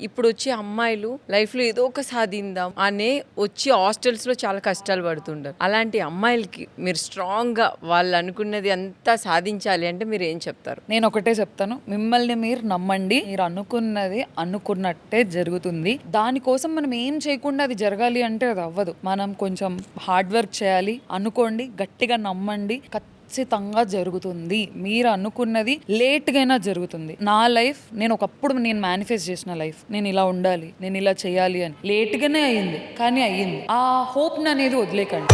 ఇప్పుడు వచ్చే అమ్మాయిలు లైఫ్ లో ఏదో ఒక సాధిందాం అనే వచ్చి హాస్టల్స్ లో చాలా కష్టాలు పడుతుంటారు. అలాంటి అమ్మాయిలకి మీరు స్ట్రాంగ్ గా వాళ్ళు అనుకున్నది అంతా సాధించాలి అంటే మీరు ఏం చెప్తారు? నేను ఒకటే చెప్తాను, మిమ్మల్ని మీరు నమ్మండి. మీరు అనుకున్నది అనుకున్నట్టే జరుగుతుంది. దానికోసం మనం ఏం చేయకుండా అది జరగాలి అంటే అది అవ్వదు. మనం కొంచెం హార్డ్ వర్క్ చేయాలి. అనుకోండి, గట్టిగా నమ్మండి, ఖచ్చితంగా జరుగుతుంది. మీరు అనుకున్నది లేట్గా అయినా జరుగుతుంది. నా లైఫ్ నేను ఒకప్పుడు మేనిఫెస్ట్ చేసిన లైఫ్, నేను ఇలా ఉండాలి, నేను ఇలా చేయాలి అని లేట్గానే అయ్యింది, కానీ అయ్యింది. ఆ హోప్ అనేది వదిలేకండి.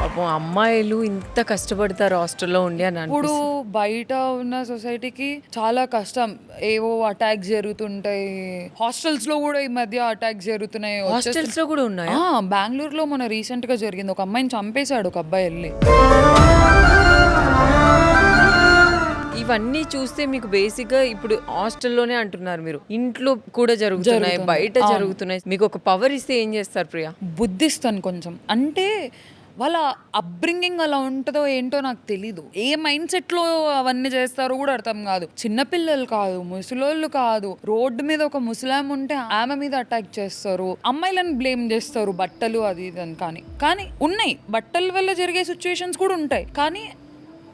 పాపం అమ్మాయిలు ఇంత కష్టపడతారు హాస్టల్లో ఉండి అని ఇప్పుడు బయట ఉన్న సొసైటీకి చాలా కష్టం. ఏవో అటాక్స్ జరుగుతుంటాయి. హాస్టల్స్ లో కూడా ఈ మధ్య అటాక్స్ జరుగుతున్నాయి. హాస్టల్స్ లో కూడా ఉన్నాయా? బెంగళూరులో మొన్న రీసెంట్ గా జరిగింది. ఒక అమ్మాయిని చంపేశాడు ఒక అబ్బాయి వెళ్ళి. ఇవన్నీ చూస్తే మీకు బేసిక్ గా ఇప్పుడు హాస్టల్లోనే అంటున్నారు, మీరు ఇంట్లో కూడా జరుగుతున్నాయి, బయట జరుగుతున్నాయి. మీకు ఒక పవర్ ఇస్తే ఏం చేస్తారు ప్రియా? బుద్ధిస్తాను కొంచెం. అంటే వాళ్ళ అప్బ్రింగింగ్ అలా ఉంటుందో ఏంటో నాకు తెలీదు. ఏ మైండ్ సెట్ లో అవన్నీ చేస్తారో కూడా అర్థం కాదు. చిన్నపిల్లలు కాదు, ముసలోళ్ళు కాదు, రోడ్డు మీద ఒక ముసలాం ఉంటే ఆమె మీద అటాక్ చేస్తారు, అమ్మాయిలను బ్లేమ్ చేస్తారు, బట్టలు అది ఇది అని. కానీ ఉన్నాయి, బట్టల వల్ల జరిగే సిచ్యువేషన్స్ కూడా ఉంటాయి. కానీ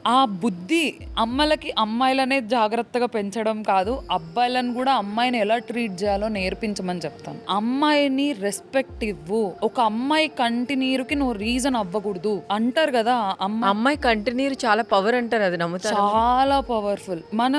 ఆ బుద్ధి అమ్మలకి అమ్మాయిలనే జాగ్రత్తగా పెంచడం కాదు, అబ్బాయిలను కూడా అమ్మాయిని ఎలా ట్రీట్ చేయాలో నేర్పించమని చెప్తాను. అమ్మాయిని రెస్పెక్ట్ ఇవ్వు. ఒక అమ్మాయి కంటి నీరుకి నువ్వు రీజన్ అవ్వకూడదు అంటారు కదా. అమ్మాయి కంటి నీరు చాలా పవర్ అంటారు, అది నమ్ముతారు? చాలా పవర్ఫుల్. మన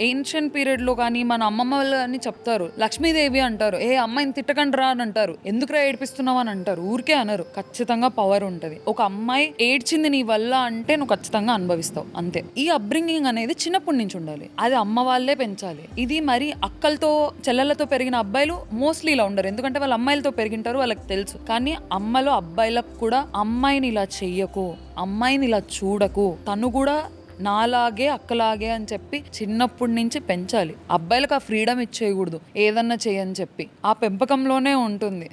ఏన్షియన్ పీరియడ్ లో కానీ మన అమ్మమ్మ వాళ్ళు అని చెప్తారు, లక్ష్మీదేవి అంటారు. ఏ అమ్మాయిని తిట్టకండి రా అని అంటారు. ఎందుకురా ఏడిపిస్తున్నావు అని అంటారు, ఊరికే అనరు. ఖచ్చితంగా పవర్ ఉంటుంది. ఒక అమ్మాయి ఏడ్చింది నీ వల్ల అంటే నువ్వు ఖచ్చితంగా అనుభవిస్తావు, అంతే. ఈ అప్బ్రింగింగ్ అనేది చిన్నప్పటి నుంచి ఉండాలి. అది అమ్మ వాళ్ళే పెంచాలి. ఇది మరి అక్కలతో చెల్లెలతో పెరిగిన అబ్బాయిలు మోస్ట్లీ ఇలా ఉండరు, ఎందుకంటే వాళ్ళ అమ్మాయిలతో పెరిగింటారు, వాళ్ళకి తెలుసు. కానీ అమ్మలో అబ్బాయిలకు కూడా అమ్మాయిని ఇలా చెయ్యకు, అమ్మాయిని ఇలా చూడకు, తను కూడా నాలాగే అక్కలాగే అని చెప్పి చిన్నప్పటి నుంచి పెంచాలి. అబ్బాయిలకు ఆ ఫ్రీడమ్ ఇచ్చేయకూడదు, ఏదన్నా చేయని చెప్పి. ఆ పెంపకంలోనే ఉంటుంది.